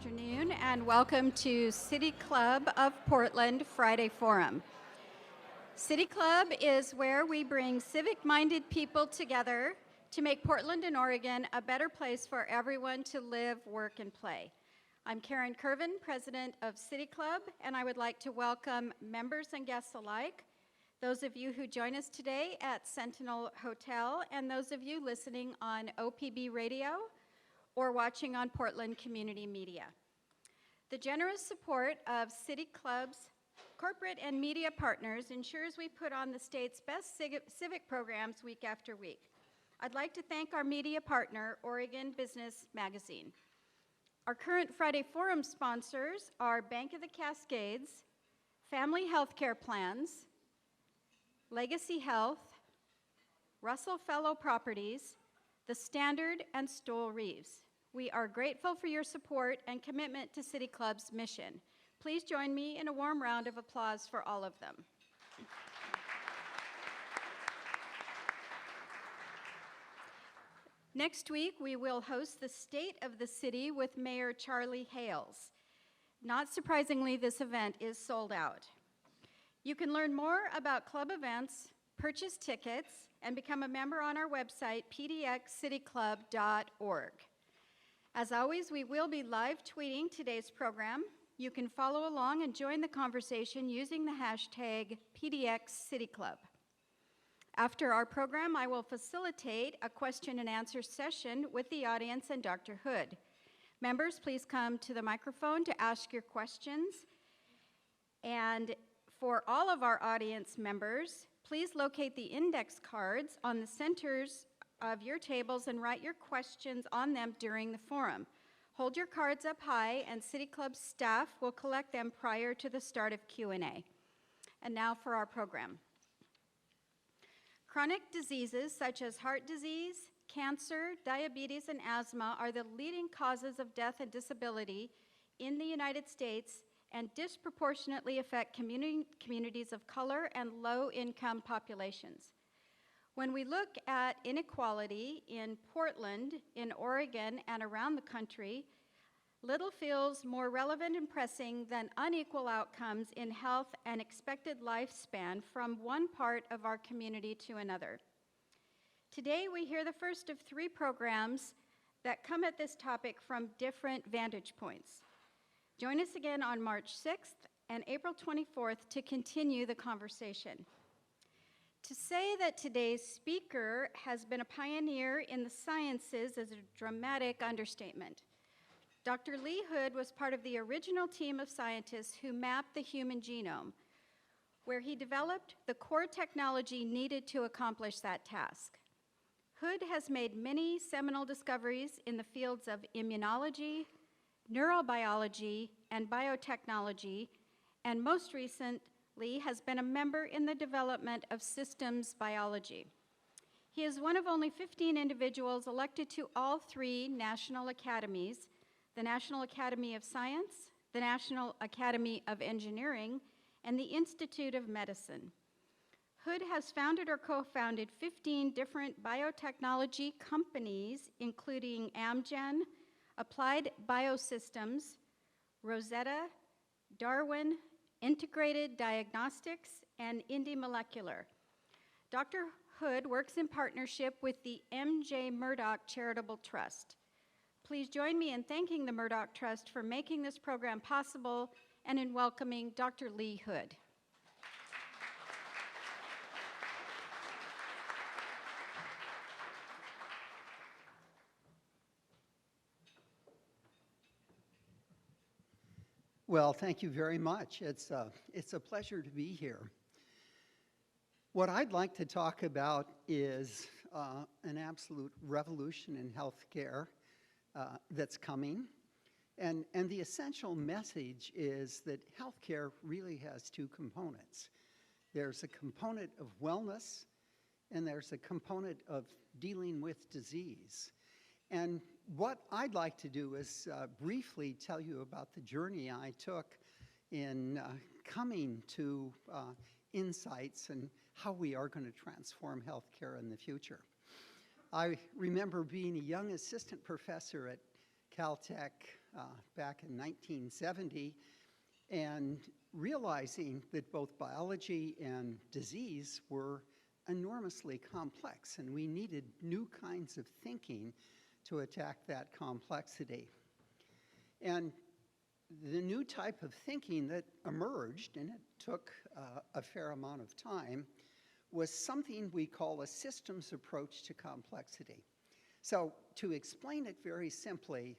afternoon, and welcome to City Club of Portland Friday Forum. City Club is where we bring civic-minded people together to make Portland and Oregon a better place for everyone to live, work, and play. I'm Karen Curvin, president of City Club, and I would like to welcome members and guests alike, those of you who join us today at Sentinel Hotel, and those of you listening on OPB Radio or watching on Portland Community Media. The generous support of City Club's corporate and media partners ensures we put on the state's best civic programs week after week. I'd like to thank our media partner, Oregon Business Magazine. Our current Friday Forum sponsors are Bank of the Cascades, Family Healthcare Plans, Legacy Health, Russell Fellow Properties, The Standard, and Stoll Reeves. We are grateful for your support and commitment to City Club's mission. Please join me in a warm round of applause for all of them. Next week, we will host the State of the City with Mayor Charlie Hales. Not surprisingly, this event is sold out. You can learn more about club events, purchase tickets, and become a member on our website, pdxcityclub.org. As always, we will be live tweeting today's program. You can follow along and join the conversation using the hashtag PDXCityClub. After our program, I will facilitate a question and answer session with the audience and Dr. Hood. Members, please come to the microphone to ask your questions. And for all of our audience members, please locate the index cards on the centers of your tables and write your questions on them during the forum. Hold your cards up high and City Club staff will collect them prior to the start of Q&A. And now for our program. Chronic diseases such as heart disease, cancer, diabetes, and asthma are the leading causes of death and disability in the United States and disproportionately affect communities of color and low-income populations. When we look at inequality in Portland, in Oregon, and around the country, little feels more relevant and pressing than unequal outcomes in health and expected lifespan from one part of our community to another. Today, we hear the first of three programs that come at this topic from different vantage points. Join us again on March 6th and April 24th to continue the conversation. To say that today's speaker has been a pioneer in the sciences is a dramatic understatement. Dr. Lee Hood was part of the original team of scientists who mapped the human genome, where he developed the core technology needed to accomplish that task. Hood has made many seminal discoveries in the fields of immunology, neurobiology, and biotechnology, and most recently has been a member in the development of systems biology. He is one of only 15 individuals elected to all three national academies, the National Academy of Science, the National Academy of Engineering, and the Institute of Medicine. Hood has founded or co-founded 15 different biotechnology companies, including Amgen, Applied Biosystems, Rosetta, Darwin, Integrated Diagnostics, and Indy Molecular. Dr. Hood works in partnership with the M.J. Murdoch Charitable Trust. Please join me in thanking the Murdoch Trust for making this program possible and in welcoming Dr. Lee Hood. Well, thank you very much. It's a pleasure to be here. What I'd like to talk about is an absolute revolution in healthcare that's coming. And the essential message is that healthcare really has two components. There's a component of wellness, and there's a component of dealing with disease. And what I'd like to do is briefly tell you about the journey I took in coming to insights and how we are going to transform healthcare in the future. I remember being a young assistant professor at Caltech back in 1970 and realizing that both biology and disease were enormously complex, and we needed new kinds of thinking to attack that complexity. And the new type of thinking that emerged, and it took a fair amount of time, was something we call a systems approach to complexity. So to explain it very simply,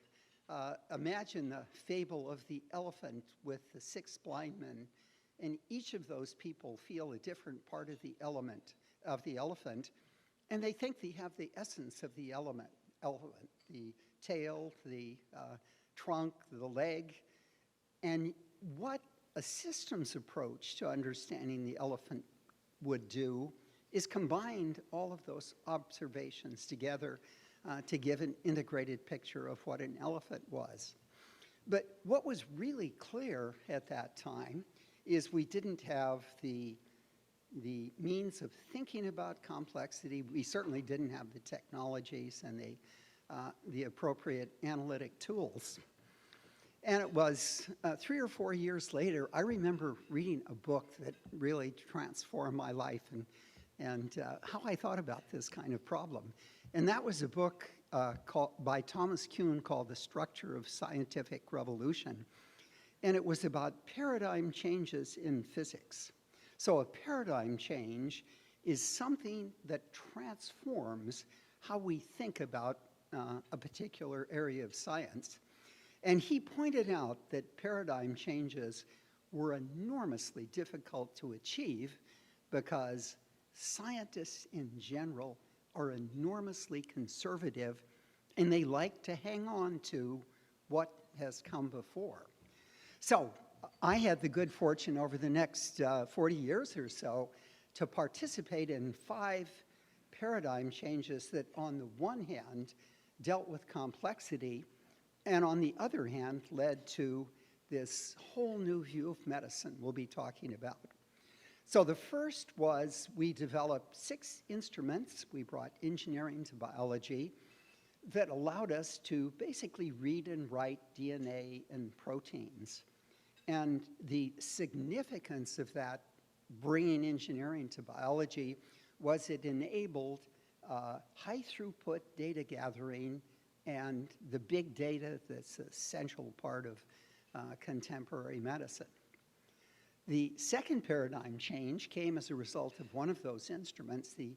imagine the fable of the elephant with the 6 blind men, and each of those people feel a different part of the elephant, and they think they have the essence of the elephant, the tail, the trunk, the leg. And what a systems approach to understanding the elephant would do is combine all of those observations together to give an integrated picture of what an elephant was. But what was really clear at that time is we didn't have the means of thinking about complexity. We certainly didn't have the technologies and the appropriate analytic tools. And it was 3 or 4 years later, I remember reading a book that really transformed my life and how I thought about this kind of problem. And that was a book by Thomas Kuhn called The Structure of Scientific Revolution. And it was about paradigm changes in physics. So a paradigm change is something that transforms how we think about a particular area of science. And he pointed out that paradigm changes were enormously difficult to achieve because scientists in general are enormously conservative, and they like to hang on to what has come before. So I had the good fortune over the next 40 years or so to participate in 5 paradigm changes that on the one hand dealt with complexity, and on the other hand led to this whole new view of medicine we'll be talking about. So the first was we developed 6 instruments. We brought engineering to biology that allowed us to basically read and write DNA and proteins. And the significance of that, bringing engineering to biology, was it enabled high throughput data gathering and the big data that's a central part of contemporary medicine. The second paradigm change came as a result of one of those instruments, the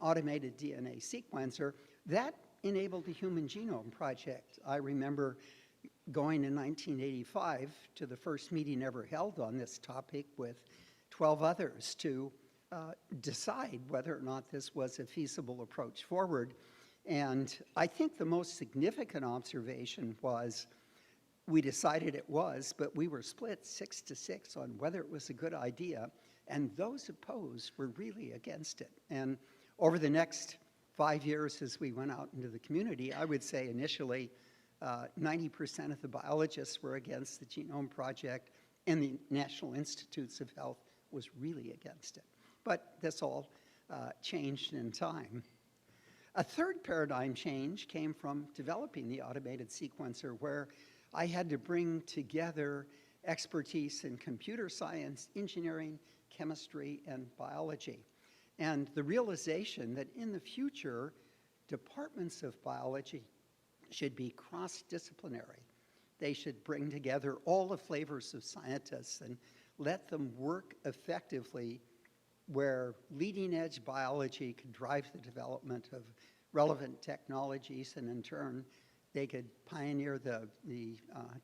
automated DNA sequencer. That enabled the Human Genome Project. I remember going in 1985 to the first meeting ever held on this topic with 12 others to decide whether or not this was a feasible approach forward. And I think the most significant observation was we decided it was, but we were split 6-6 on whether it was a good idea, and those opposed were really against it. And over the next 5 years as we went out into the community, I would say initially 90% of the biologists were against the Genome Project, and the National Institutes of Health was really against it. But this all changed in time. A third paradigm change came from developing the automated sequencer, where I had to bring together expertise in computer science, engineering, chemistry, and biology. And the realization that in the future, departments of biology should be cross-disciplinary. They should bring together all the flavors of scientists and let them work effectively where leading-edge biology could drive the development of relevant technologies, and in turn, they could pioneer the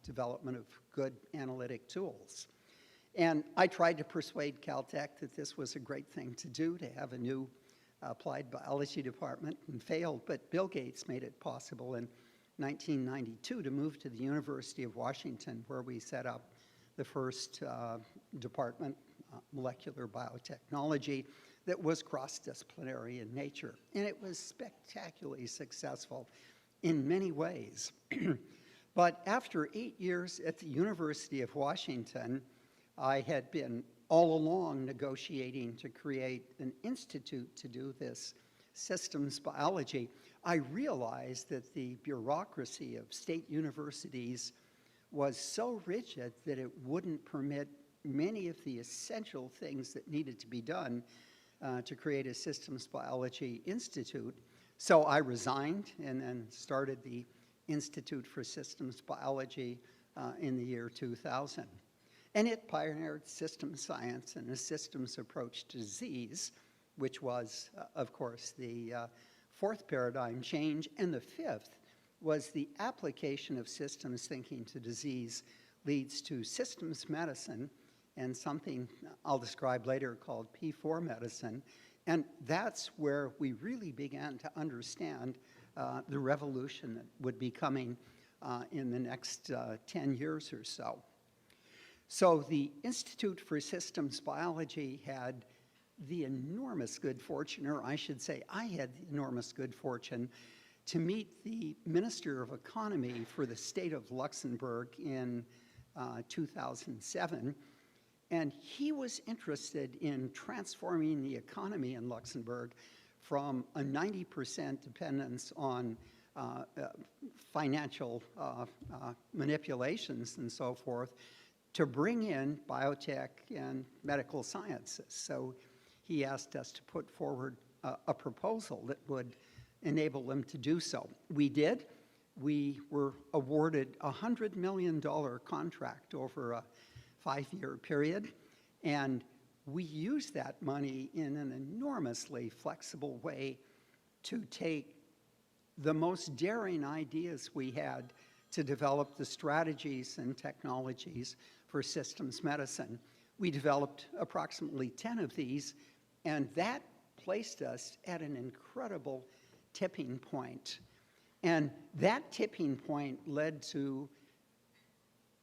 development of good analytic tools. And I tried to persuade Caltech that this was a great thing to do, to have a new applied biology department, and failed, but Bill Gates made it possible in 1992 to move to the University of Washington, where we set up the first department, molecular biotechnology, that was cross-disciplinary in nature. And it was spectacularly successful in many ways. But after 8 years at the University of Washington, I had been all along negotiating to create an institute to do this systems biology, I realized that the bureaucracy of state universities was so rigid that it wouldn't permit many of the essential things that needed to be done to create a systems biology institute. So I resigned and then started the Institute for Systems Biology in the year 2000. And it pioneered systems science and a systems approach to disease, which was, of course, the fourth paradigm change. And the fifth was the application of systems thinking to disease leads to systems medicine and something I'll describe later called P4 medicine. And that's where we really began to understand the revolution that would be coming in the next 10 years or so. So the Institute for Systems Biology had the enormous good fortune, or I should say I had the enormous good fortune, to meet the Minister of Economy for the state of Luxembourg in 2007. And he was interested in transforming the economy in Luxembourg from a 90% dependence on financial manipulations and so forth to bring in biotech and medical sciences. So he asked us to put forward a proposal that would enable them to do so. We did. We were awarded a $100 million contract over a 5-year period, and we used that money in an enormously flexible way to take the most daring ideas we had to develop the strategies and technologies for systems medicine. We developed approximately 10 of these, and that placed us at an incredible tipping point. And that tipping point led to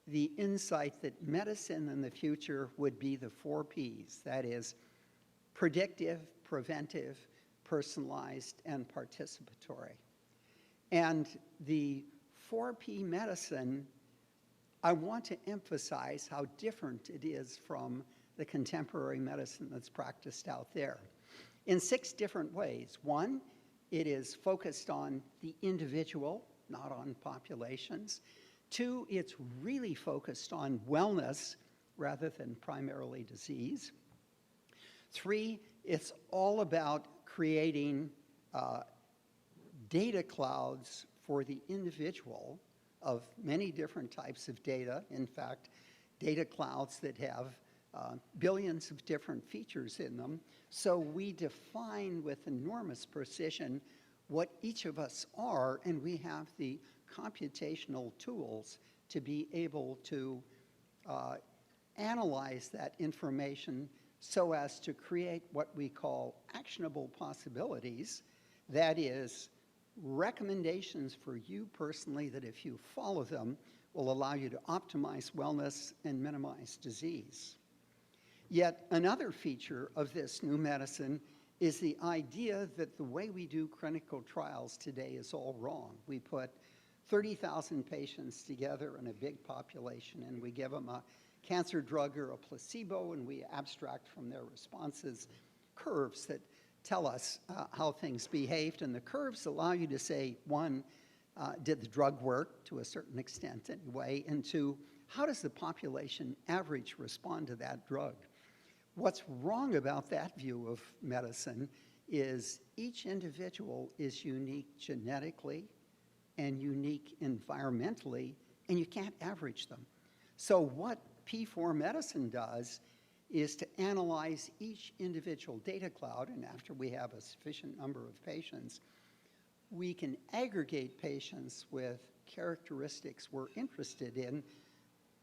the insight that medicine in the future would be the 4 Ps, that is, predictive, preventive, personalized, and participatory. And the 4P medicine, I want to emphasize how different it is from the contemporary medicine that's practiced out there in 6 different ways. 1, it is focused on the individual, not on populations. 2, it's really focused on wellness rather than primarily disease. 3, it's all about creating data clouds for the individual of many different types of data. In fact, data clouds that have billions of different features in them. So we define with enormous precision what each of us are, and we have the computational tools to be able to analyze that information so as to create what we call actionable possibilities. That is, recommendations for you personally that if you follow them will allow you to optimize wellness and minimize disease. Yet another feature of this new medicine is the idea that the way we do clinical trials today is all wrong. We put 30,000 patients together in a big population, and we give them a cancer drug or a placebo, and we abstract from their responses curves that tell us how things behaved. And the curves allow you to say, 1, did the drug work to a certain extent anyway? And 2, how does the population average respond to that drug? What's wrong about that view of medicine is each individual is unique genetically and unique environmentally, and you can't average them. So what P4 medicine does is to analyze each individual data cloud, and after we have a sufficient number of patients, we can aggregate patients with characteristics we're interested in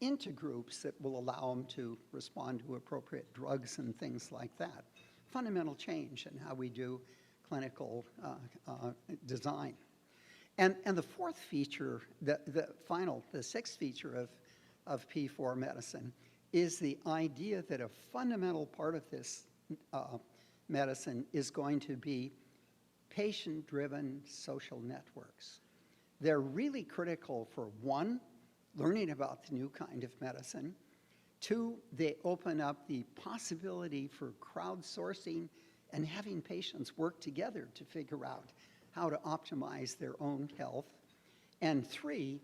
into groups that will allow them to respond to appropriate drugs and things like that. Fundamental change in how we do clinical design. And the fourth feature, the 6th feature of P4 medicine is the idea that a fundamental part of this medicine is going to be patient-driven social networks. They're really critical for, 1, learning about the new kind of medicine. 2, they open up the possibility for crowdsourcing and having patients work together to figure out how to optimize their own health. And 3,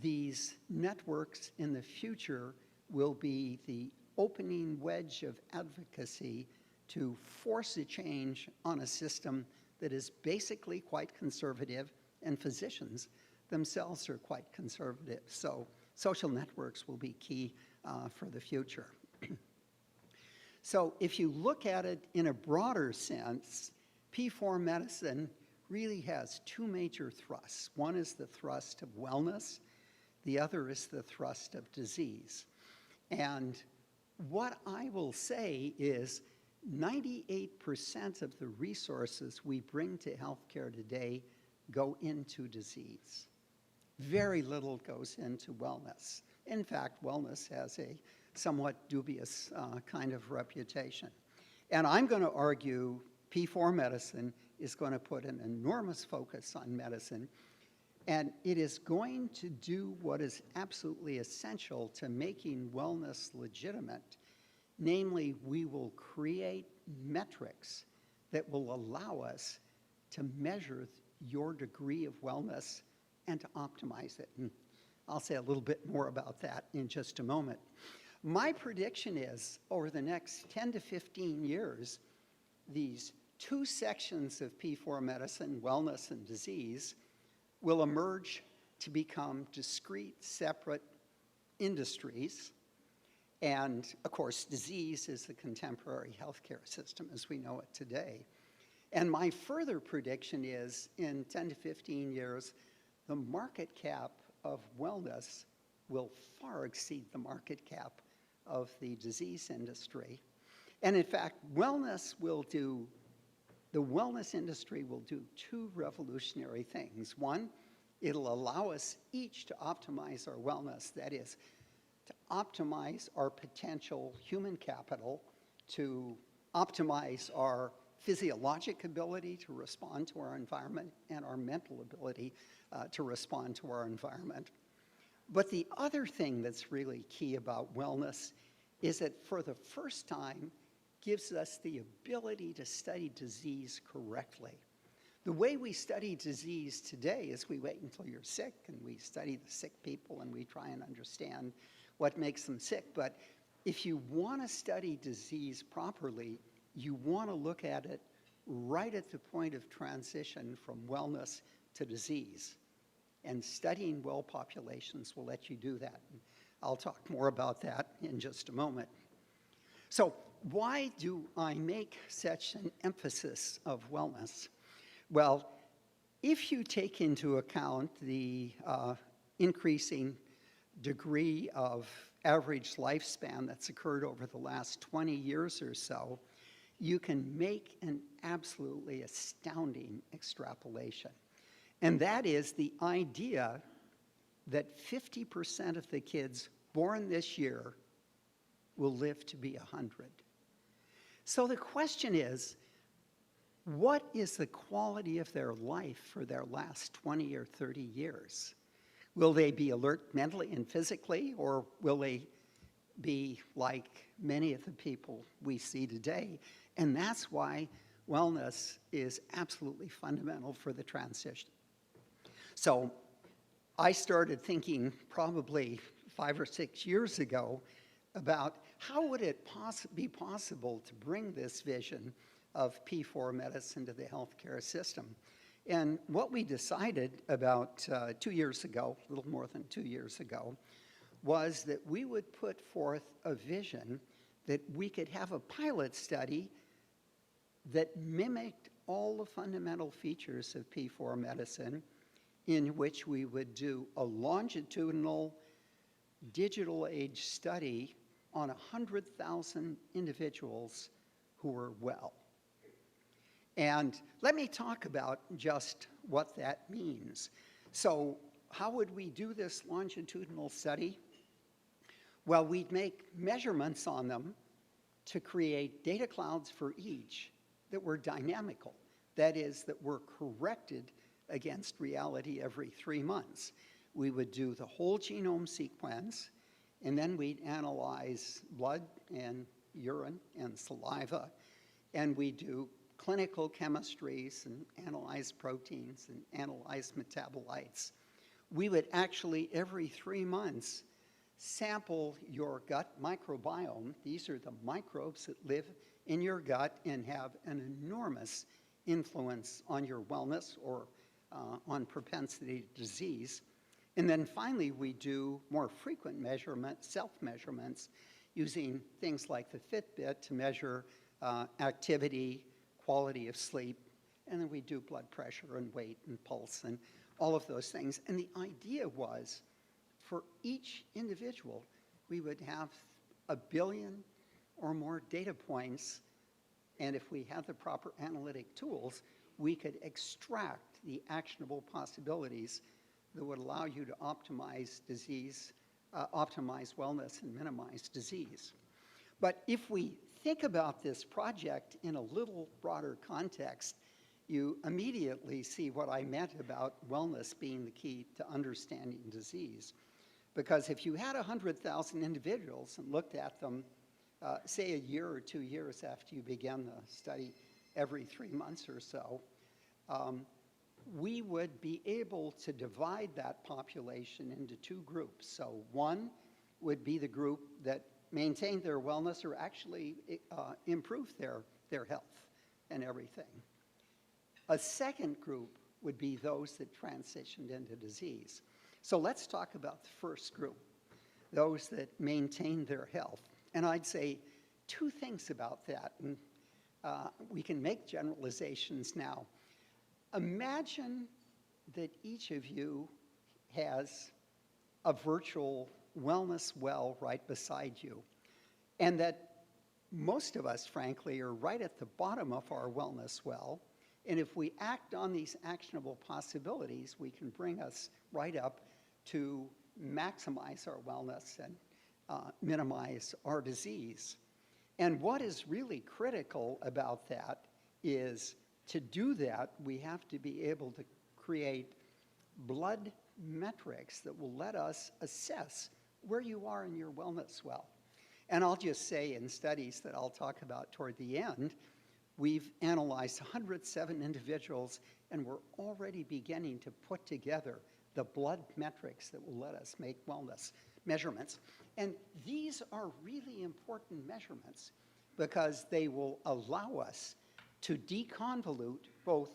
these networks in the future will be the opening wedge of advocacy to force a change on a system that is basically quite conservative, and physicians themselves are quite conservative. So social networks will be key for the future. So if you look at it in a broader sense, P4 medicine really has 2 major thrusts. One is the thrust of wellness, the other is the thrust of disease. And what I will say is 98% of the resources we bring to healthcare today go into disease. Very little goes into wellness. In fact, wellness has a somewhat dubious kind of reputation. And I'm going to argue P4 medicine is going to put an enormous focus on medicine, and it is going to do what is absolutely essential to making wellness legitimate. Namely, we will create metrics that will allow us to measure your degree of wellness and to optimize it. And I'll say a little bit more about that in just a moment. My prediction is, over the next 10 to 15 years, these 2 sections of P4 medicine, wellness and disease, will emerge to become discrete, separate industries. And of course, disease is the contemporary healthcare system as we know it today. And my further prediction is, in 10 to 15 years, the market cap of wellness will far exceed the market cap of the disease industry. And in fact, the wellness industry will do 2 revolutionary things. One, it'll allow us each to optimize our wellness, that is, to optimize our potential human capital, to optimize our physiologic ability to respond to our environment, and our mental ability to respond to our environment. But the other thing that's really key about wellness is that for the first time gives us the ability to study disease correctly. The way we study disease today is we wait until you're sick and we study the sick people and we try and understand what makes them sick. But if you want to study disease properly, you want to look at it right at the point of transition from wellness to disease. And studying well populations will let you do that. And I'll talk more about that in just a moment. So why do I make such an emphasis of wellness? Well, if you take into account the increasing degree of average lifespan that's occurred over the last 20 years or so, you can make an absolutely astounding extrapolation. And that is the idea that 50% of the kids born this year will live to be 100. So the question is, what is the quality of their life for their last 20 or 30 years? Will they be alert mentally and physically, or will they be like many of the people we see today? And that's why wellness is absolutely fundamental for the transition. So I started thinking probably 5 or 6 years ago about how would it be possible to bring this vision of P4 medicine to the healthcare system. And what we decided about 2 years ago, a little more than 2 years ago, was that we would put forth a vision that we could have a pilot study that mimicked all the fundamental features of P4 medicine, in which we would do a longitudinal digital age study on 100,000 individuals who were well. And let me talk about just what that means. So how would we do this longitudinal study? Well, we'd make measurements on them to create data clouds for each that were dynamical. That is, that were corrected against reality every 3 months. We would do the whole genome sequence, and then we'd analyze blood and urine and saliva, and we'd do clinical chemistries and analyze proteins and analyze metabolites, we would actually, every 3 months, sample your gut microbiome. These are the microbes that live in your gut and have an enormous influence on your wellness or on propensity to disease. And then finally, we do more frequent measurements, self-measurements, using things like the Fitbit to measure activity, quality of sleep, and then we do blood pressure and weight and pulse and all of those things. And the idea was, for each individual, we would have 1 billion or more data points, and if we had the proper analytic tools, we could extract the actionable possibilities that would allow you to optimize disease, optimize wellness and minimize disease. But if we think about this project in a little broader context, you immediately see what I meant about wellness being the key to understanding disease. Because if you had 100,000 individuals and looked at them, say a year or 2 years after you began the study, every 3 months or so, we would be able to divide that population into 2 groups. So one would be the group that maintained their wellness or actually improved their health and everything. A second group would be those that transitioned into disease. So let's talk about the first group, those that maintained their health. And I'd say 2 things about that, and we can make generalizations now. Imagine that each of you has a virtual wellness well right beside you, and that most of us, frankly, are right at the bottom of our wellness well, and if we act on these actionable possibilities, we can bring us right up to maximize our wellness and minimize our disease. And what is really critical about that is, to do that, we have to be able to create blood metrics that will let us assess where you are in your wellness well. And I'll just say, in studies that I'll talk about toward the end, we've analyzed 107 individuals, and we're already beginning to put together the blood metrics that will let us make wellness measurements. And these are really important measurements because they will allow us to deconvolute both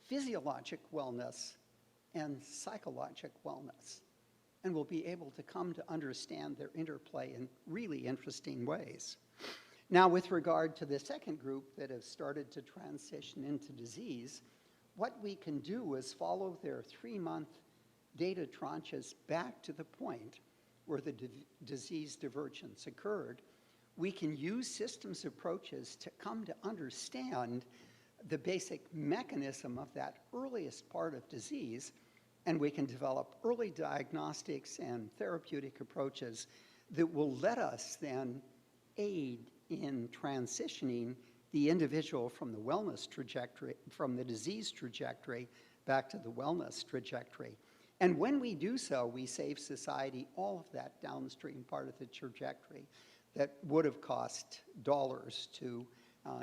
physiologic wellness and psychologic wellness. And we'll be able to come to understand their interplay in really interesting ways. Now, with regard to the second group that have started to transition into disease, what we can do is follow their 3-month data tranches back to the point where the disease divergence occurred. We can use systems approaches to come to understand the basic mechanism of that earliest part of disease, and we can develop early diagnostics and therapeutic approaches that will let us then aid in transitioning the individual from the wellness trajectory, from the disease trajectory, back to the wellness trajectory. And when we do so, we save society all of that downstream part of the trajectory that would have cost dollars to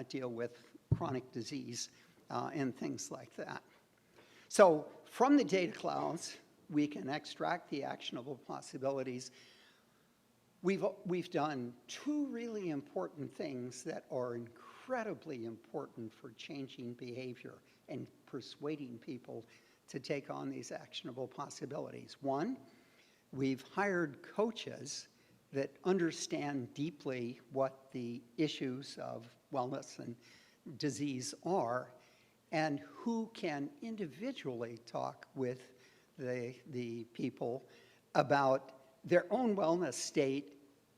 deal with chronic disease and things like that. So from the data clouds, we can extract the actionable possibilities. We've done 2 really important things that are incredibly important for changing behavior and persuading people to take on these actionable possibilities. One, we've hired coaches that understand deeply what the issues of wellness and disease are, and who can individually talk with the people about their own wellness state,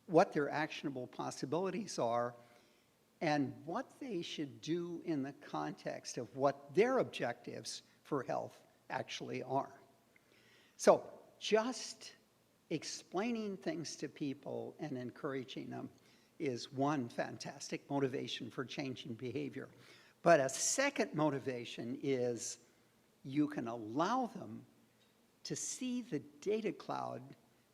what their actionable possibilities are, and what they should do in the context of what their objectives for health actually are. So just explaining things to people and encouraging them is one fantastic motivation for changing behavior. But a second motivation is you can allow them to see the data cloud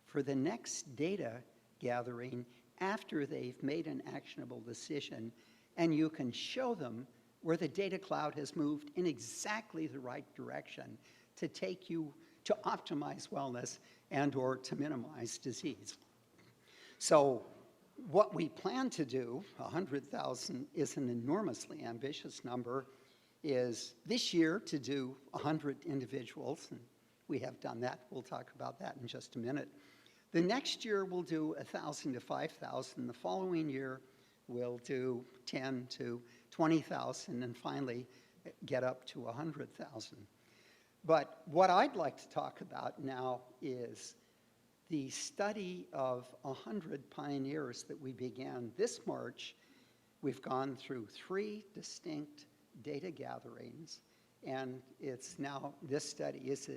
for the next data gathering after they've made an actionable decision, and you can show them where the data cloud has moved in exactly the right direction to take you to optimize wellness and or to minimize disease. So what we plan to do, 100,000 is an enormously ambitious number, is this year to do 100 individuals, and we have done that. We'll talk about that in just a minute. The next year we'll do 1,000 to 5,000. The following year we'll do 10 to 20,000, and finally get up to 100,000. But what I'd like to talk about now is the study of 100 pioneers that we began this March. We've gone through 3 distinct data gatherings, and it's now, this study is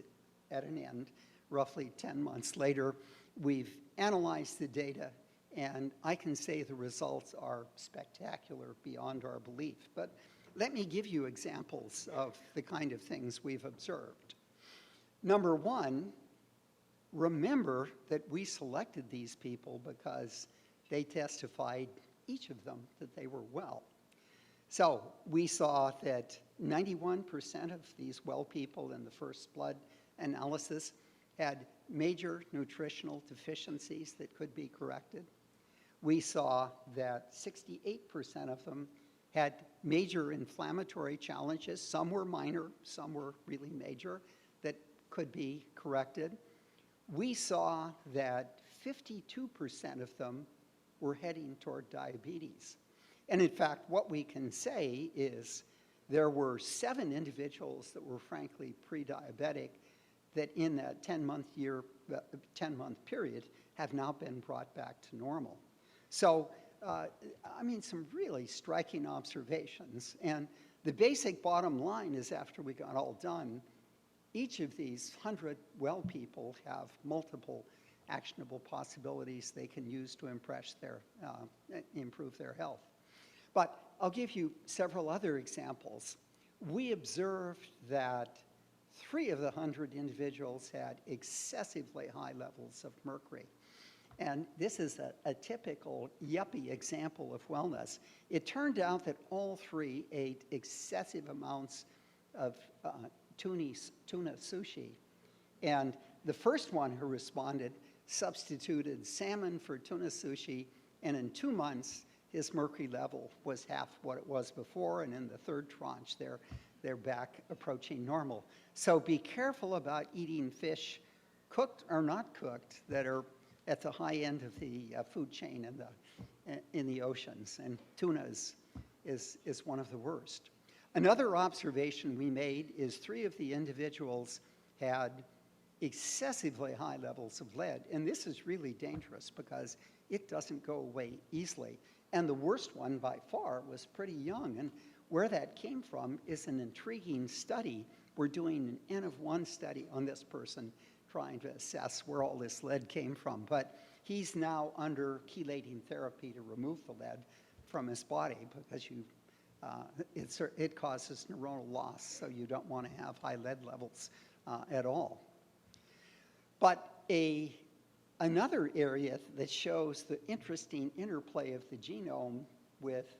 at an end. Roughly 10 months later, we've analyzed the data, and I can say the results are spectacular beyond our belief. But let me give you examples of the kind of things we've observed. Number one, remember that we selected these people because they testified, each of them, that they were well. So we saw that 91% of these well people in the first blood analysis had major nutritional deficiencies that could be corrected. We saw that 68% of them had major inflammatory challenges. Some were minor, some were really major, that could be corrected. We saw that 52% of them were heading toward diabetes. And in fact, what we can say is there were 7 individuals that were frankly pre-diabetic that in that 10-month period have now been brought back to normal. So, I mean, some really striking observations. And the basic bottom line is, after we got all done, each of these 100 well people have multiple actionable possibilities they can use to improve their health. But I'll give you several other examples. We observed that 3 of the 100 individuals had excessively high levels of mercury. And this is a typical yuppie example of wellness. It turned out that all 3 ate excessive amounts of tuna sushi. And the first one who responded substituted salmon for tuna sushi, and in 2 months, his mercury level was half what it was before, and in the third tranche, they're back approaching normal. So be careful about eating fish, cooked or not cooked, that are at the high end of the food chain in the oceans, and tuna is one of the worst. Another observation we made is 3 of the individuals had excessively high levels of lead, and this is really dangerous because it doesn't go away easily. And the worst one by far was pretty young, and where that came from is an intriguing study. We're doing an N of 1 study on this person, trying to assess where all this lead came from. But he's now under chelating therapy to remove the lead from his body because it causes neuronal loss, so you don't want to have high lead levels at all. But another area that shows the interesting interplay of the genome with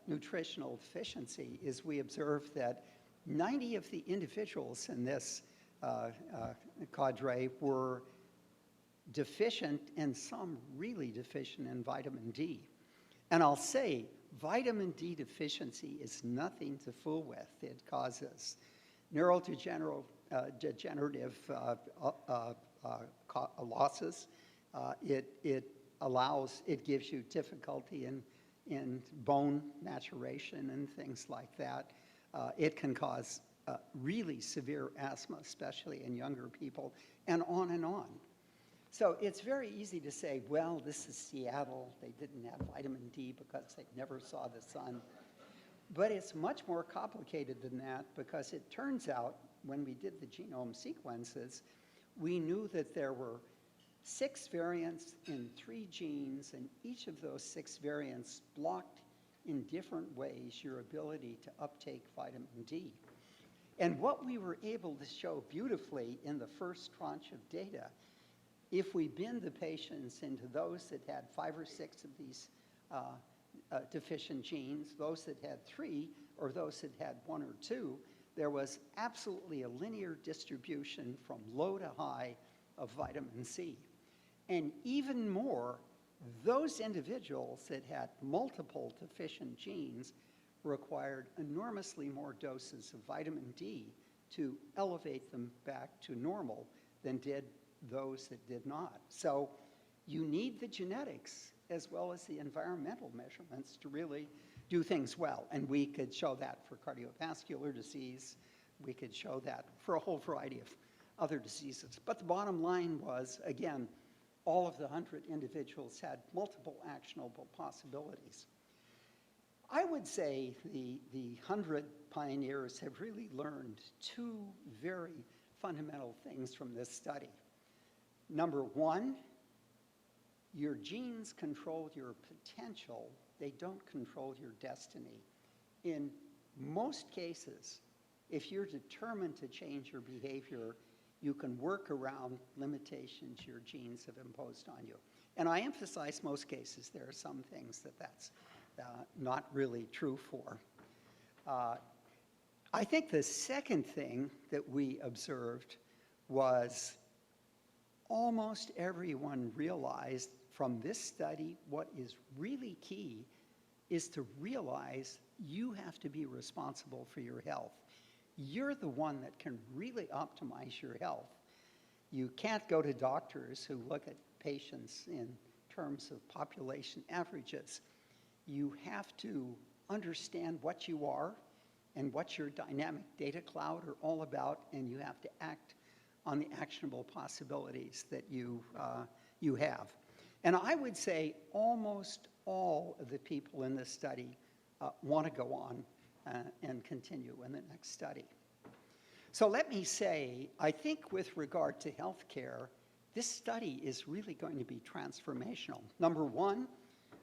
nutritional deficiency is we observed that 90 of the individuals in this cadre were deficient, and some really deficient, in vitamin D. And I'll say, vitamin D deficiency is nothing to fool with. It causes neurodegenerative losses. It gives you difficulty in bone maturation and things like that. It can cause really severe asthma, especially in younger people, and on and on. So it's very easy to say, well, this is Seattle. They didn't have vitamin D because they never saw the sun. But it's much more complicated than that, because it turns out when we did the genome sequences, we knew that there were 6 variants in 3 genes, and each of those 6 variants blocked in different ways your ability to uptake vitamin D. And what we were able to show beautifully in the first tranche of data, if we bin the patients into those that had 5 or 6 of these deficient genes, those that had 3, or those that had one or two, there was absolutely a linear distribution from low to high of vitamin C. And even more, those individuals that had multiple deficient genes required enormously more doses of vitamin D to elevate them back to normal than did those that did not. So you need the genetics as well as the environmental measurements to really do things well. And we could show that for cardiovascular disease. We could show that for a whole variety of other diseases. But the bottom line was, again, all of the 100 individuals had multiple actionable possibilities. I would say the 100 pioneers have really learned two very fundamental things from this study. Number one, your genes control your potential. They don't control your destiny. In most cases, if you're determined to change your behavior, you can work around limitations your genes have imposed on you. And I emphasize most cases. There are some things that's not really true for. I think the second thing that we observed was almost everyone realized from this study what is really key is to realize you have to be responsible for your health. You're the one that can really optimize your health. You can't go to doctors who look at patients in terms of population averages. You have to understand what you are and what your dynamic data cloud are all about, and you have to act on the actionable possibilities that you have. And I would say almost all of the people in this study want to go on and continue in the next study. So let me say, I think with regard to healthcare, this study is really going to be transformational. Number one,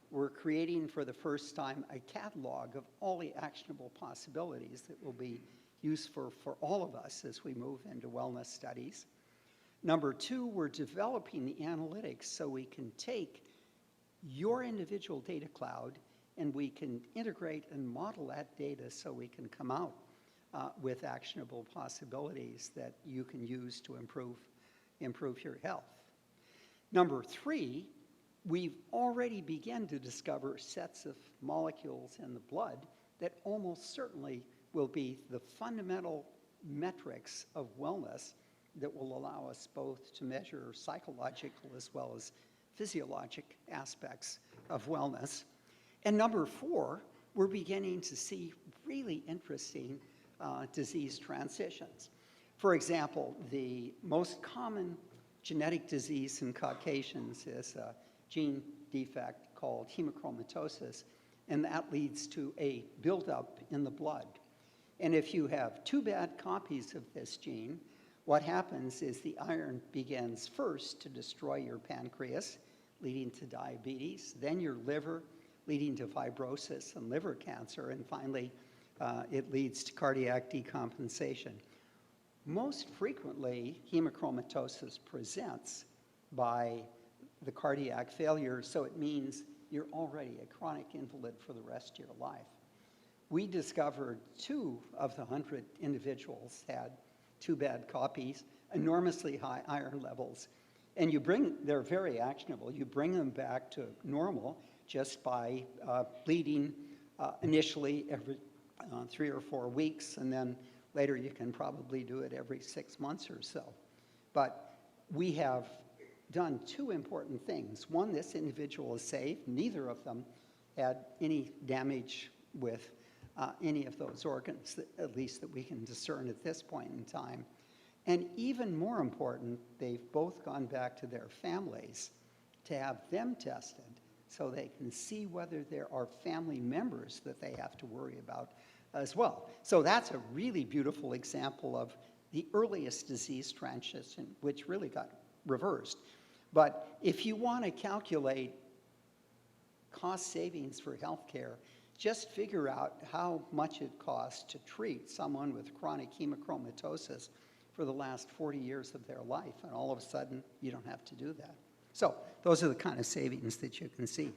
we're creating for the first time a catalog of all the actionable possibilities that will be useful for all of us as we move into wellness studies. Number two, we're developing the analytics so we can take your individual data cloud and we can integrate and model that data so we can come out with actionable possibilities that you can use to improve your health. Number three, we've already begun to discover sets of molecules in the blood that almost certainly will be the fundamental metrics of wellness that will allow us both to measure psychological as well as physiologic aspects of wellness. And number four, we're beginning to see really interesting disease transitions. For example, the most common genetic disease in Caucasians is a gene defect called hemochromatosis, and that leads to a buildup in the blood. And if you have two bad copies of this gene, what happens is the iron begins first to destroy your pancreas, leading to diabetes, then your liver, leading to fibrosis and liver cancer, and finally, it leads to cardiac decompensation. Most frequently, hemochromatosis presents by the cardiac failure, so it means you're already a chronic invalid for the rest of your life. We discovered 2 of the 100 individuals had 2 bad copies, enormously high iron levels, and they're very actionable. You bring them back to normal just by bleeding initially every 3 or 4 weeks, and then later you can probably do it every 6 months or so. But we have done 2 important things. One, this individual is safe. Neither of them had any damage with any of those organs, at least that we can discern at this point in time. And even more important, they've both gone back to their families to have them tested so they can see whether there are family members that they have to worry about as well. So that's a really beautiful example of the earliest disease transition, which really got reversed. But if you want to calculate cost savings for healthcare, just figure out how much it costs to treat someone with chronic hemochromatosis for the last 40 years of their life, and all of a sudden, you don't have to do that. So those are the kind of savings that you can see.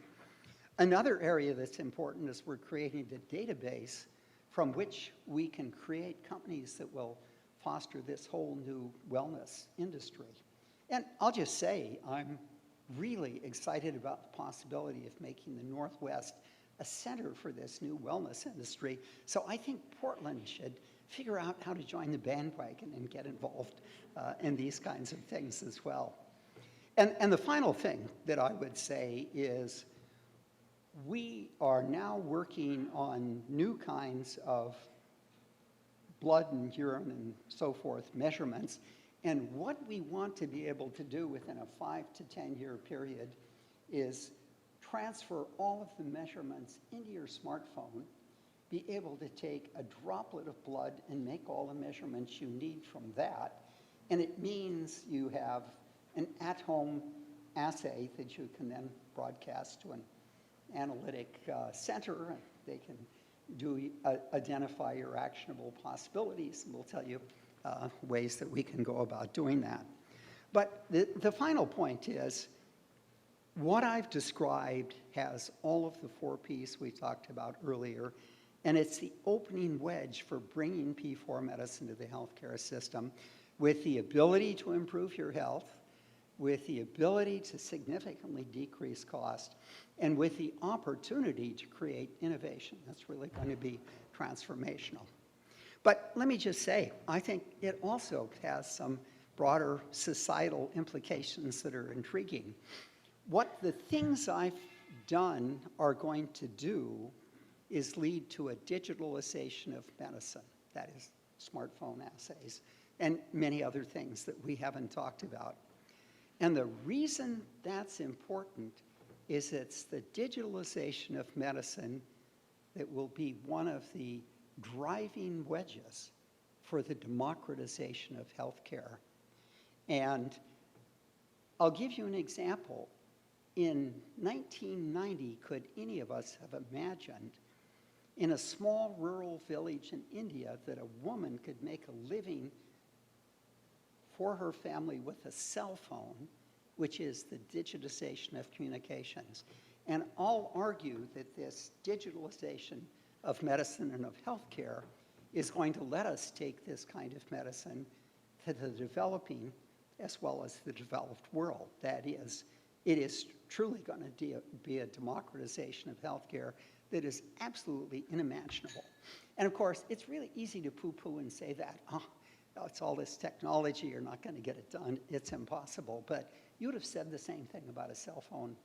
Another area that's important is we're creating a database from which we can create companies that will foster this whole new wellness industry. And I'll just say, I'm really excited about the possibility of making the Northwest a center for this new wellness industry. So I think Portland should figure out how to join the bandwagon and get involved in these kinds of things as well. And the final thing that I would say is we are now working on new kinds of blood and urine and so forth measurements. And what we want to be able to do within a 5 to 10 year period is transfer all of the measurements into your smartphone, be able to take a droplet of blood and make all the measurements you need from that. And it means you have an at-home assay that you can then broadcast to an analytic center. And they can identify your actionable possibilities, and we'll tell you ways that we can go about doing that. But the final point is, what I've described has all of the 4 Ps we talked about earlier, and it's the opening wedge for bringing P4 medicine to the healthcare system with the ability to improve your health, with the ability to significantly decrease cost, and with the opportunity to create innovation. That's really going to be transformational. But let me just say, I think it also has some broader societal implications that are intriguing. What the things I've done are going to do is lead to a digitalization of medicine, that is smartphone assays, and many other things that we haven't talked about. And the reason that's important is it's the digitalization of medicine that will be one of the driving wedges for the democratization of healthcare. And I'll give you an example. In 1990, could any of us have imagined in a small rural village in India that a woman could make a living for her family with a cell phone, which is the digitization of communications? And I'll argue that this digitalization of medicine and of healthcare is going to let us take this kind of medicine to the developing as well as the developed world. That is, it is truly going to be a democratization of healthcare that is absolutely unimaginable. And of course, it's really easy to poo-poo and say that, oh, it's all this technology, you're not going to get it done, it's impossible. But you would have said the same thing about a cell phone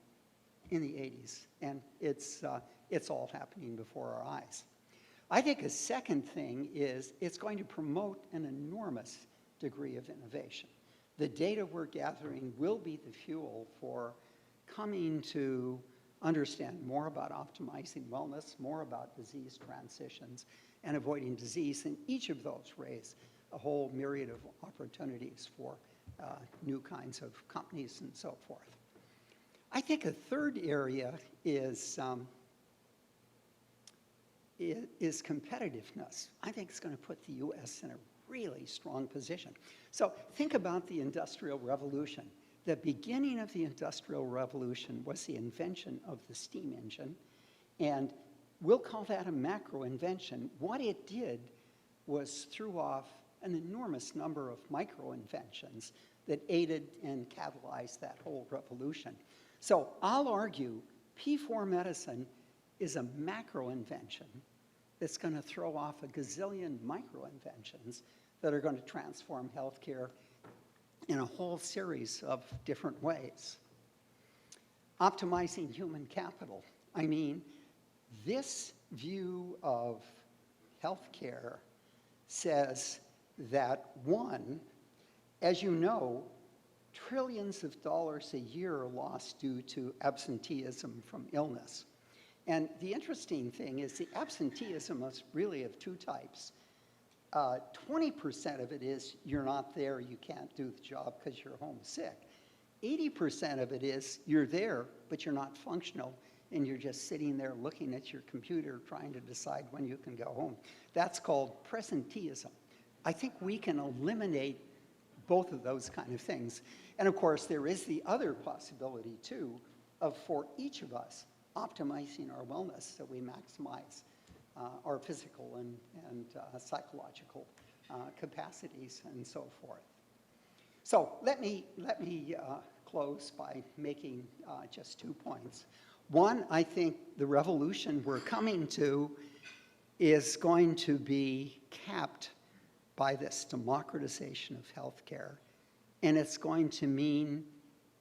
in the 80s, and it's all happening before our eyes. I think a second thing is it's going to promote an enormous degree of innovation. The data we're gathering will be the fuel for coming to understand more about optimizing wellness, more about disease transitions, and avoiding disease, and each of those raise a whole myriad of opportunities for new kinds of companies and so forth. I think a third area is competitiveness. I think it's going to put the U.S. in a really strong position. So think about the Industrial Revolution. The beginning of the Industrial Revolution was the invention of the steam engine, and we'll call that a macro invention. What it did was threw off an enormous number of micro inventions that aided and catalyzed that whole revolution. So I'll argue P4 medicine is a macro invention that's going to throw off a gazillion micro inventions that are going to transform healthcare in a whole series of different ways. Optimizing human capital. I mean, this view of healthcare says that, one, as you know, trillions of dollars a year are lost due to absenteeism from illness. And the interesting thing is the absenteeism is really of 2 types. 20% of it is you're not there, you can't do the job because you're home sick. 80% of it is you're there, but you're not functional, and you're just sitting there looking at your computer trying to decide when you can go home. That's called presenteeism. I think we can eliminate both of those kind of things. And of course, there is the other possibility too of, for each of us, optimizing our wellness so we maximize our physical and psychological capacities and so forth. So let me close by making just 2 points. One, I think the revolution we're coming to is going to be capped by this democratization of healthcare, and it's going to mean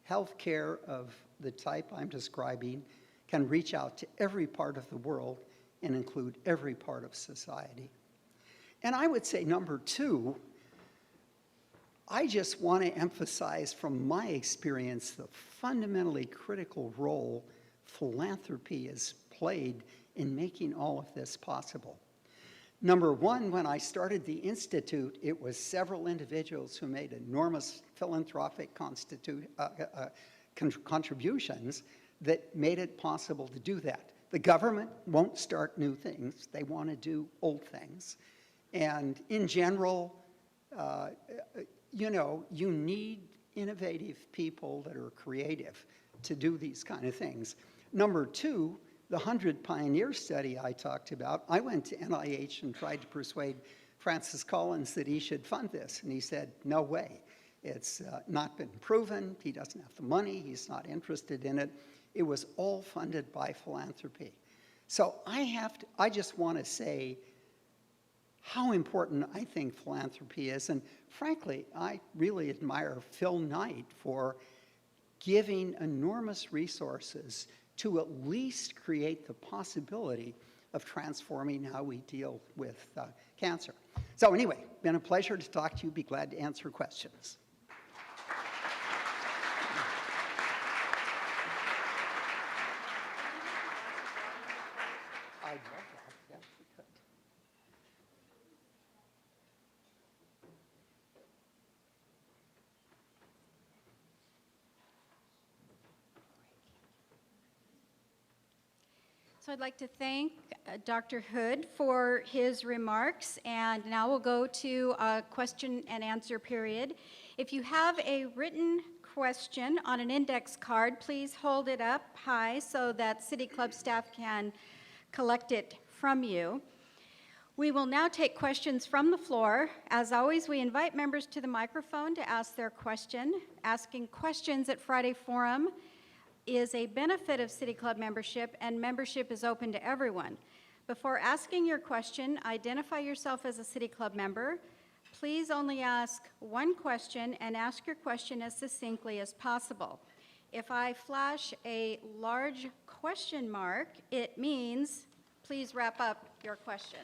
healthcare of the type I'm describing can reach out to every part of the world and include every part of society. And I would say number 2, I just want to emphasize from my experience the fundamentally critical role philanthropy has played in making all of this possible. Number 1, when I started the Institute, it was several individuals who made enormous philanthropic contributions that made it possible to do that. The government won't start new things. They want to do old things. And in general, you need innovative people that are creative to do these kind of things. Number 2, the 100 Pioneer study I talked about, I went to NIH and tried to persuade Francis Collins that he should fund this, and he said, no way. It's not been proven, he doesn't have the money, he's not interested in it. It was all funded by philanthropy. So I just want to say how important I think philanthropy is, and frankly, I really admire Phil Knight for giving enormous resources to at least create the possibility of transforming how we deal with cancer. So anyway, been a pleasure to talk to you. Be glad to answer questions. I'd love that. Yes, we could. So I'd like to thank Dr. Hood for his remarks, and now we'll go to a question and answer period. If you have a written question on an index card, please hold it up high so that City Club staff can collect it from you. We will now take questions from the floor. As always, we invite members to the microphone to ask their question. Asking questions at Friday Forum is a benefit of City Club membership, and membership is open to everyone. Before asking your question, identify yourself as a City Club member. Please only ask one question and ask your question as succinctly as possible. If I flash a large question mark, it means please wrap up your question.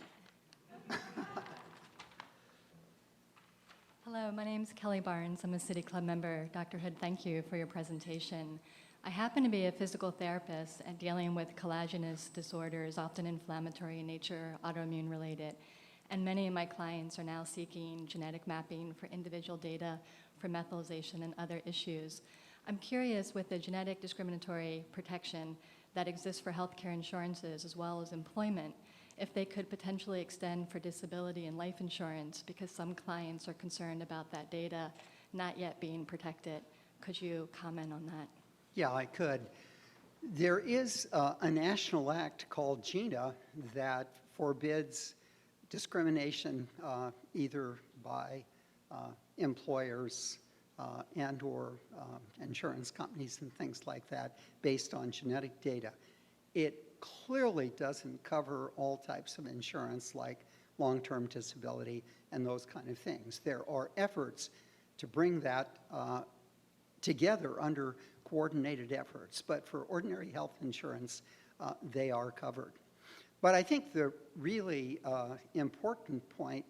Hello, my name is Kelly Barnes. I'm a City Club member. Dr. Hood, thank you for your presentation. I happen to be a physical therapist and dealing with collagenous disorders, often inflammatory in nature, autoimmune related. And many of my clients are now seeking genetic mapping for individual data for methylation and other issues. I'm curious, with the genetic discriminatory protection that exists for healthcare insurances as well as employment, if they could potentially extend for disability and life insurance, because some clients are concerned about that data not yet being protected. Could you comment on that? Yeah, I could. There is a national act called GINA that forbids discrimination either by employers and or insurance companies and things like that based on genetic data. It clearly doesn't cover all types of insurance like long-term disability and those kind of things. There are efforts to bring that together under coordinated efforts, but for ordinary health insurance, they are covered. But I think the really important point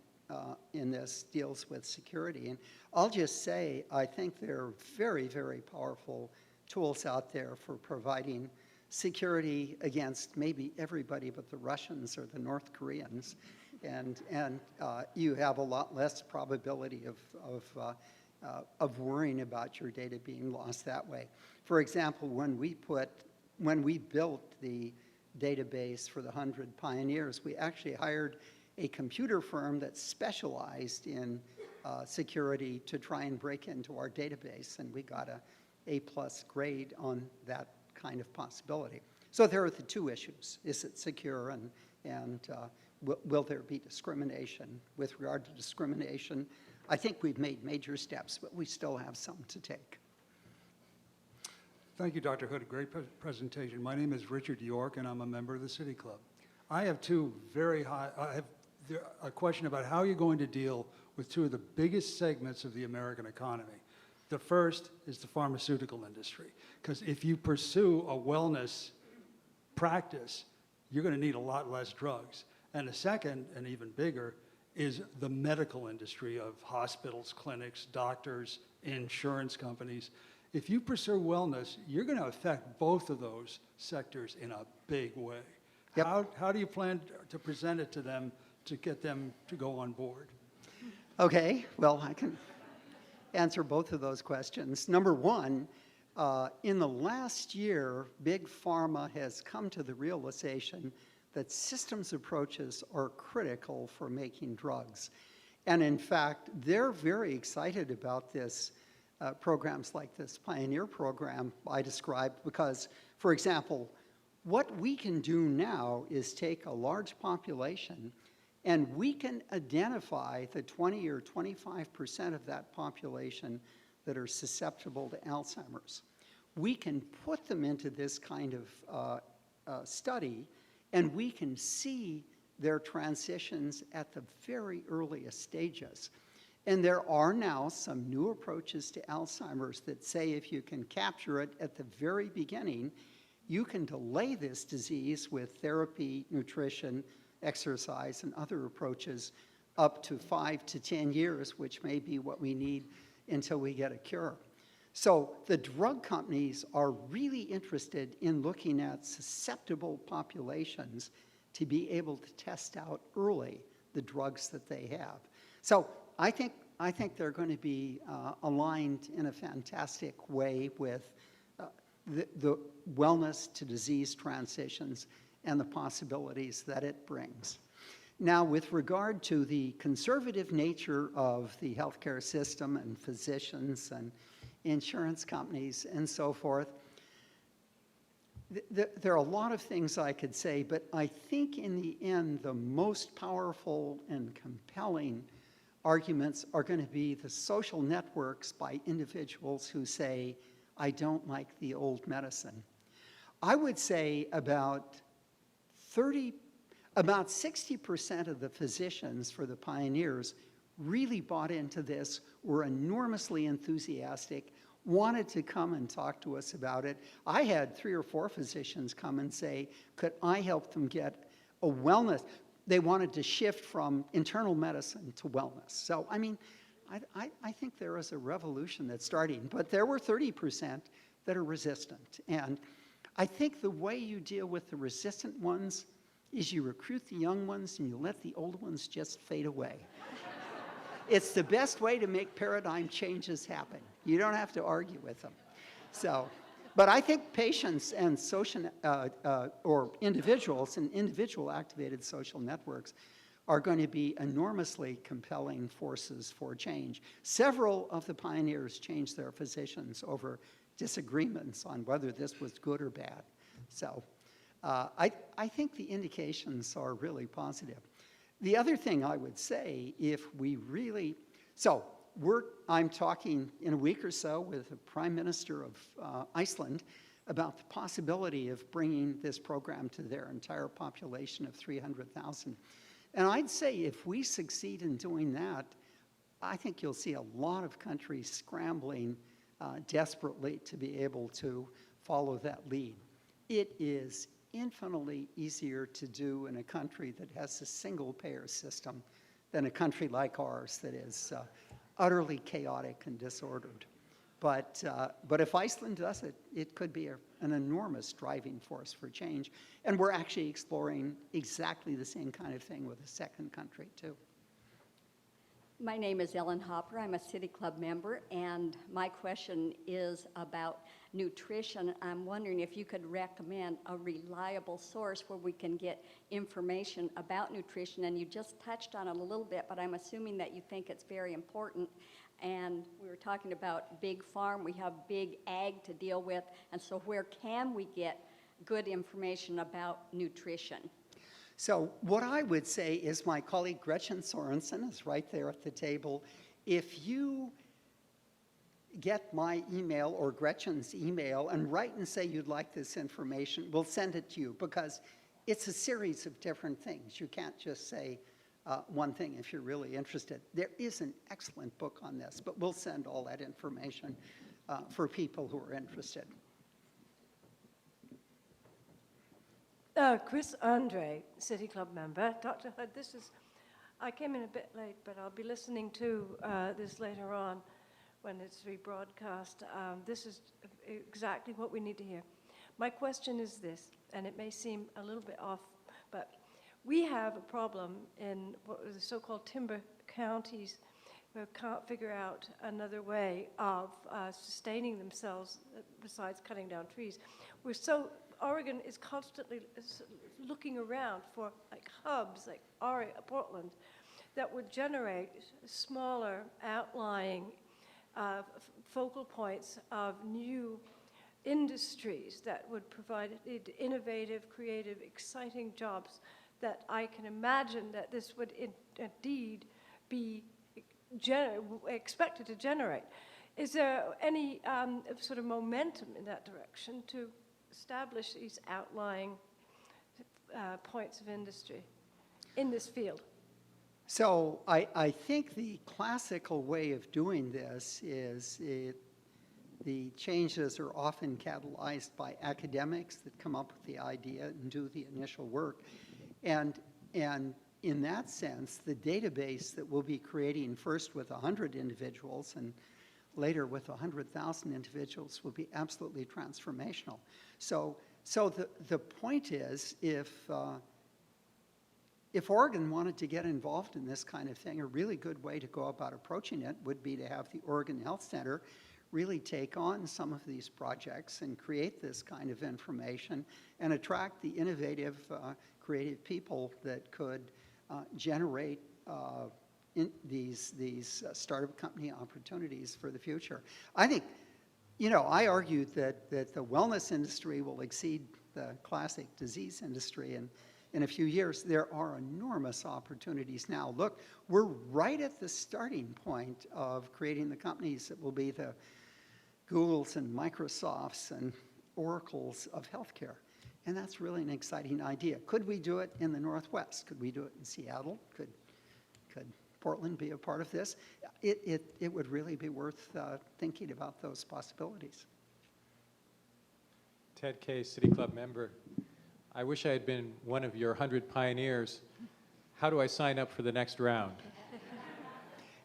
in this deals with security. And I'll just say, I think there are very, very powerful tools out there for providing security against maybe everybody but the Russians or the North Koreans. And you have a lot less probability of worrying about your data being lost that way. For example, when we built the database for the 100 Pioneers, we actually hired a computer firm that specialized in security to try and break into our database, and we got a A+ grade on that kind of possibility. So there are the two issues. Is it secure, and And will there be discrimination? With regard to discrimination, I think we've made major steps, but we still have some to take. Thank you, Dr. Hood. Great presentation. My name is Richard York, and I'm a member of the City Club. I have a question about how you're going to deal with two of the biggest segments of the American economy. The first is the pharmaceutical industry, because if you pursue a wellness practice, you're going to need a lot less drugs. And the second, and even bigger, is the medical industry of hospitals, clinics, doctors, insurance companies. If you pursue wellness, you're going to affect both of those sectors in a big way. Yep. How do you plan to present it to them to get them to go on board? Okay, well, I can answer both of those questions. Number one, in the last year, Big Pharma has come to the realization that systems approaches are critical for making drugs. And in fact, they're very excited about this, programs like this Pioneer program I described, because, for example, what we can do now is take a large population and we can identify the 20 or 25% of that population that are susceptible to Alzheimer's. We can put them into this kind of study, and we can see their transitions at the very earliest stages. And there are now some new approaches to Alzheimer's that say if you can capture it at the very beginning, you can delay this disease with therapy, nutrition, exercise, and other approaches up to 5 to 10 years, which may be what we need until we get a cure. So the drug companies are really interested in looking at susceptible populations to be able to test out early the drugs that they have. So I think they're going to be aligned in a fantastic way with the wellness to disease transitions and the possibilities that it brings. Now, with regard to the conservative nature of the healthcare system and physicians and insurance companies and so forth, there are a lot of things I could say, but I think in the end, the most powerful and compelling arguments are going to be the social networks by individuals who say, I don't like the old medicine. I would say about 60% of the physicians for the pioneers really bought into this, were enormously enthusiastic, wanted to come and talk to us about it. I had 3 or 4 physicians come and say, could I help them get a wellness? They wanted to shift from internal medicine to wellness. So, I mean, I think there is a revolution that's starting, but there were 30% that are resistant. And I think the way you deal with the resistant ones is you recruit the young ones and you let the old ones just fade away. It's the best way to make paradigm changes happen. You don't have to argue with them. So, but I think patients and social, or individuals and individual activated social networks are going to be enormously compelling forces for change. Several of the pioneers changed their physicians over disagreements on whether this was good or bad. So I think the indications are really positive. The other thing I would say, if we really, I'm talking in a week or so with the Prime Minister of Iceland about the possibility of bringing this program to their entire population of 300,000. And I'd say if we succeed in doing that, I think you'll see a lot of countries scrambling desperately to be able to follow that lead. It is infinitely easier to do in a country that has a single-payer system than a country like ours that is utterly chaotic and disordered. But if Iceland does it, it could be an enormous driving force for change. And we're actually exploring exactly the same kind of thing with a second country, too. My name is Ellen Hopper. I'm a City Club member, and my question is about nutrition. I'm wondering if you could recommend a reliable source where we can get information about nutrition. And you just touched on it a little bit, but I'm assuming that you think it's very important. And we were talking about big farm. We have big ag to deal with. And so where can we get good information about nutrition? So what I would say is my colleague Gretchen Sorensen is right there at the table. If you get my email or Gretchen's email and write and say you'd like this information, we'll send it to you, because it's a series of different things. You can't just say one thing if you're really interested. There is an excellent book on this, but we'll send all that information for people who are interested. Chris Andre, City Club member. Dr. Hood, I came in a bit late, but I'll be listening to this later on when it's rebroadcast. This is exactly what we need to hear. My question is this, and it may seem a little bit off, but we have a problem in what are the so-called timber counties who can't figure out another way of sustaining themselves besides cutting down trees. Oregon is constantly looking around for like hubs, like Portland, that would generate smaller outlying focal points of new industries that would provide innovative, creative, exciting jobs that I can imagine that this would indeed be expected to generate. Is there any sort of momentum in that direction to establish these outlying points of industry in this field? So I think the classical way of doing this is the changes are often catalyzed by academics that come up with the idea and do the initial work. And in that sense, the database that we'll be creating first with 100 individuals and later with 100,000 individuals will be absolutely transformational. So the point is, if Oregon wanted to get involved in this kind of thing, a really good way to go about approaching it would be to have the Oregon Health Center really take on some of these projects and create this kind of information and attract the innovative, creative people that could generate these startup company opportunities for the future. I think, I argued that the wellness industry will exceed the classic disease industry in a few years. There are enormous opportunities now. Look, we're right at the starting point of creating the companies that will be the Googles and Microsofts and Oracles of healthcare. And that's really an exciting idea. Could we do it in the Northwest? Could we do it in Seattle? Could Portland be a part of this? It would really be worth thinking about those possibilities. Ted Kay, City Club member. I wish I had been one of your 100 pioneers. How do I sign up for the next round?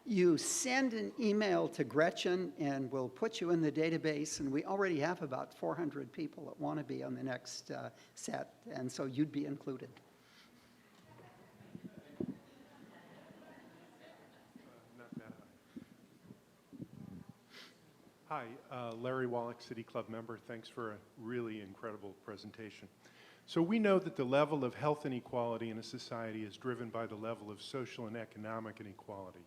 You send an email to Gretchen and we'll put you in the database, and we already have about 400 people that want to be on the next set, and so you'd be included. Hi, Larry Wallach, City Club member. Thanks for a really incredible presentation. So we know that the level of health inequality in a society is driven by the level of social and economic inequality.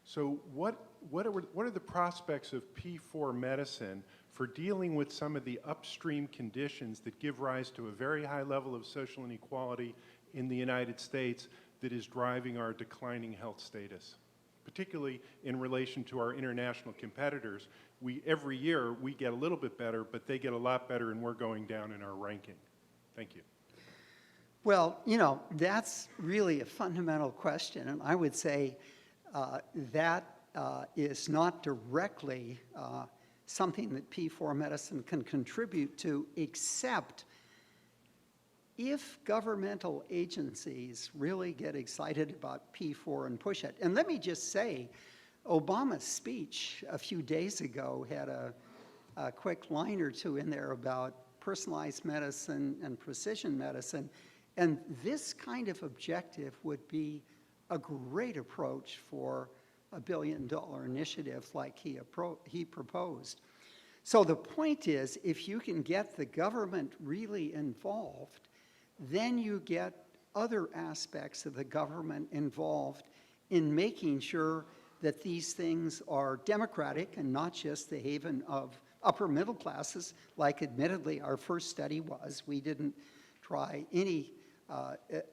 So what are the prospects of P4 medicine for dealing with some of the upstream conditions that give rise to a very high level of social inequality in the United States that is driving our declining health status? Particularly in relation to our international competitors, every year we get a little bit better, but they get a lot better and we're going down in our ranking. Thank you. Well, that's really a fundamental question, and I would say that is not directly something that P4 medicine can contribute to, except if governmental agencies really get excited about P4 and push it. And let me just say, Obama's speech a few days ago had a quick line or two in there about personalized medicine and precision medicine. And this kind of objective would be a great approach for a $1 billion initiative like he proposed. So the point is, if you can get the government really involved, then you get other aspects of the government involved in making sure that these things are democratic and not just the haven of upper middle classes, like admittedly our first study was. We didn't try any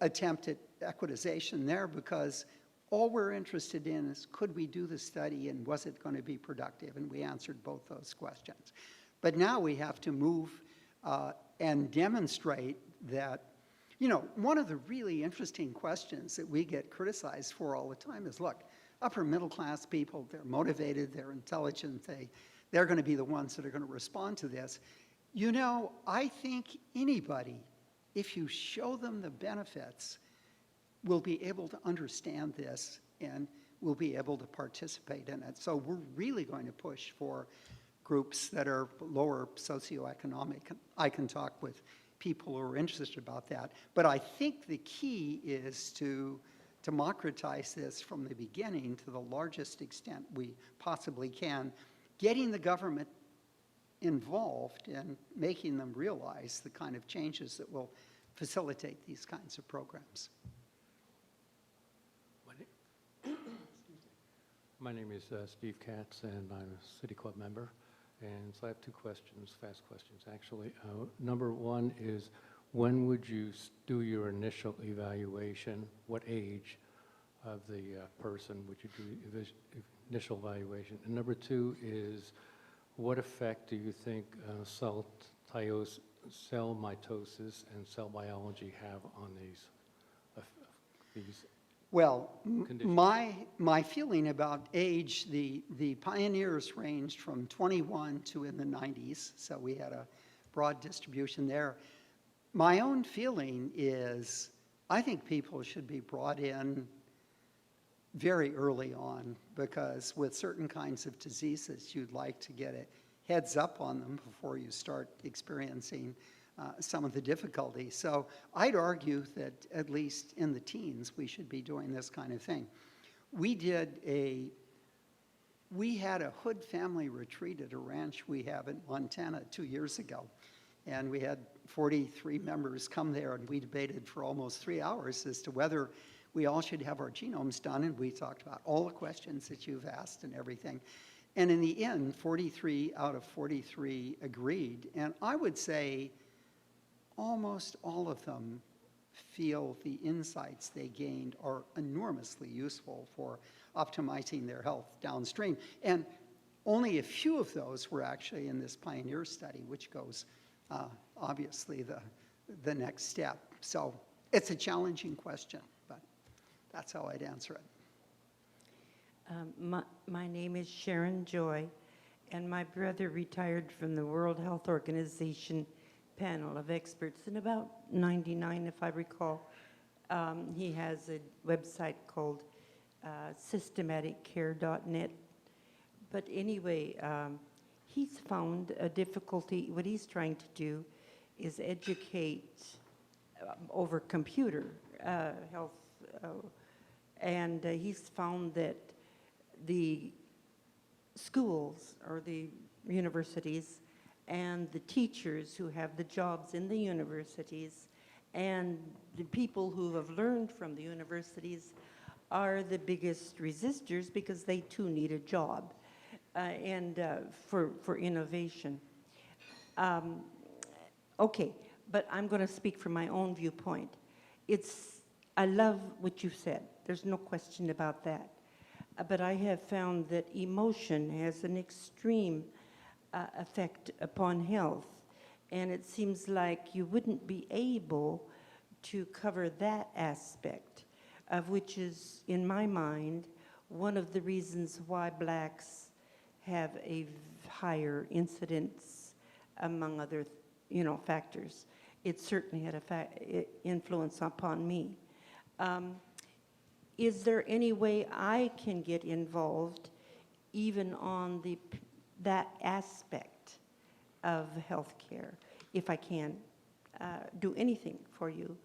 attempt at equitization there, because all we're interested in is, could we do the study and was it going to be productive? And we answered both those questions. But now we have to move and demonstrate that, you know, one of the really interesting questions that we get criticized for all the time is, look, upper middle class people, they're motivated, they're intelligent, they're going to be the ones that are going to respond to this. You know, I think anybody, if you show them the benefits, will be able to understand this and will be able to participate in it. So we're really going to push for groups that are lower socioeconomic. I can talk with people who are interested about that. But I think the key is to democratize this from the beginning to the largest extent we possibly can, getting the government involved and making them realize the kind of changes that will facilitate these kinds of programs. My name is Steve Katz, and I'm a City Club member. And so I have two questions, fast questions, actually. Number one is, when would you do your initial evaluation? What age of the person would you do initial evaluation? And number two is, what effect do you think cell mitosis and cell biology have on these Well, conditions? my feeling about age, the pioneers ranged from 21 to in the 90s, so we had a broad distribution there. My own feeling is I think people should be brought in very early on, because with certain kinds of diseases, you'd like to get a heads up on them before you start experiencing some of the difficulty. So I'd argue that at least in the teens, we should be doing this kind of thing. We had a Hood family retreat at a ranch we have in Montana 2 years ago. And we had 43 members come there, and we debated for almost 3 hours as to whether we all should have our genomes done. And we talked about all the questions that you've asked and everything. And in the end, 43 out of 43 agreed. And I would say almost all of them feel the insights they gained are enormously useful for optimizing their health downstream. And only a few of those were actually in this Pioneer study, which goes obviously the next step. So it's a challenging question, but that's how I'd answer it. My name is Sharon Joy, and my brother retired from the World Health Organization panel of experts in about 99, if I recall. He has a website called systematiccare.net. But anyway, he's found a difficulty. What he's trying to do is educate over computer health. And he's found that the schools or the universities and the teachers who have the jobs in the universities and the people who have learned from the universities are the biggest resistors, because they too need a job and for innovation. Okay, but I'm going to speak from my own viewpoint. I love what you said. There's no question about that. But I have found that emotion has an extreme effect upon health. And it seems like you wouldn't be able to cover that aspect, of which is, in my mind, one of the reasons why blacks have a higher incidence, among other factors. It certainly had an influence upon me. Is there any way I can get involved even on that aspect of healthcare, if I can do anything for you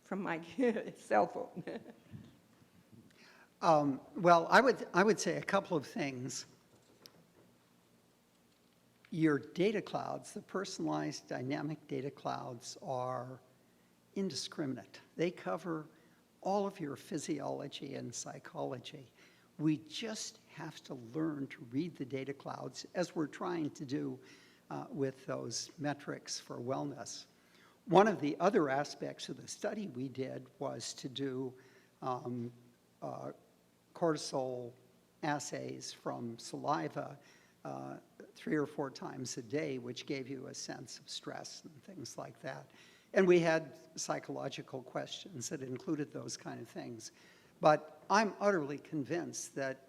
from my cell phone? Well, I would say a couple of things. Your data clouds, the personalized dynamic data clouds, are indiscriminate. They cover all of your physiology and psychology. We just have to learn to read the data clouds, as we're trying to do with those metrics for wellness. One of the other aspects of the study we did was to do cortisol assays from saliva 3 or 4 times a day, which gave you a sense of stress and things like that. And we had psychological questions that included those kind of things. But I'm utterly convinced that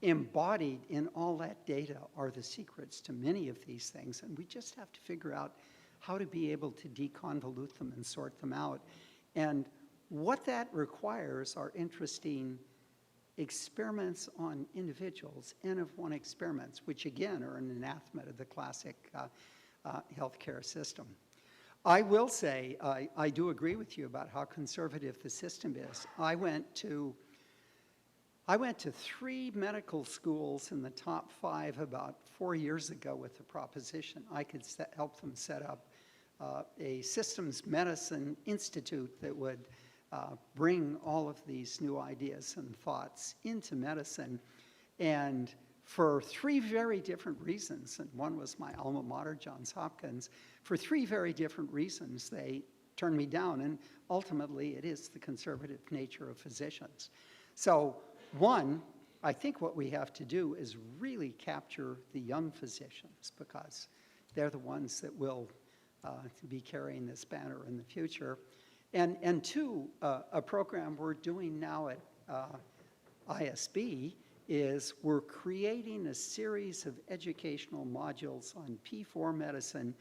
embodied in all that data are the secrets to many of these things, and we just have to figure out how to be able to deconvolute them and sort them out. And what that requires are interesting experiments on individuals, N of 1 experiments, which again are an anathema to the classic healthcare system. I will say, I do agree with you about how conservative the system is. I went to 3 medical schools in the top 5 about 4 years ago with the proposition I could help them set up a systems medicine institute that would bring all of these new ideas and thoughts into medicine. And for 3 very different reasons, and one was my alma mater, Johns Hopkins, for 3 very different reasons they turned me down, and ultimately it is the conservative nature of physicians. So one, I think what we have to do is really capture the young physicians, because they're the ones that will be carrying this banner in the future. And 2, a program we're doing now at ISB is we're creating a series of educational modules on P4 medicine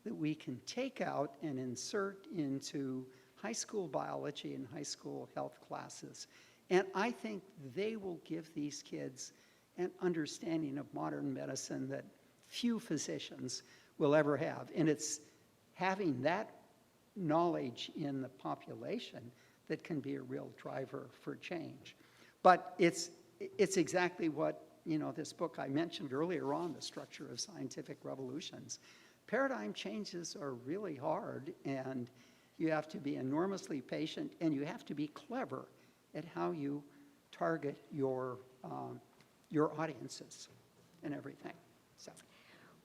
that we can take out and insert into high school biology and high school health classes. And I think they will give these kids an understanding of modern medicine that few physicians will ever have. And it's having that knowledge in the population that can be a real driver for change. But it's exactly what, this book I mentioned earlier on, The Structure of Scientific Revolutions. Paradigm changes are really hard, and you have to be enormously patient, and you have to be clever at how you target your audiences and everything. So.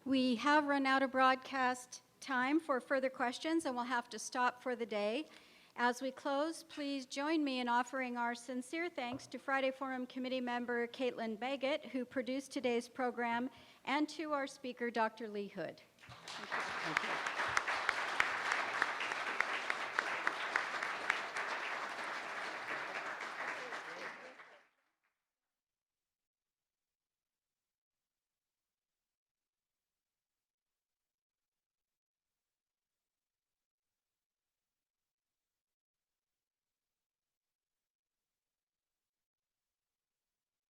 We have run out of broadcast time for further questions, and we'll have to stop for the day. As we close, please join me in offering our sincere thanks to Friday Forum Committee member Caitlin Baggett, who produced today's program, and to our speaker, Dr. Lee Hood. Thank you. Thank you.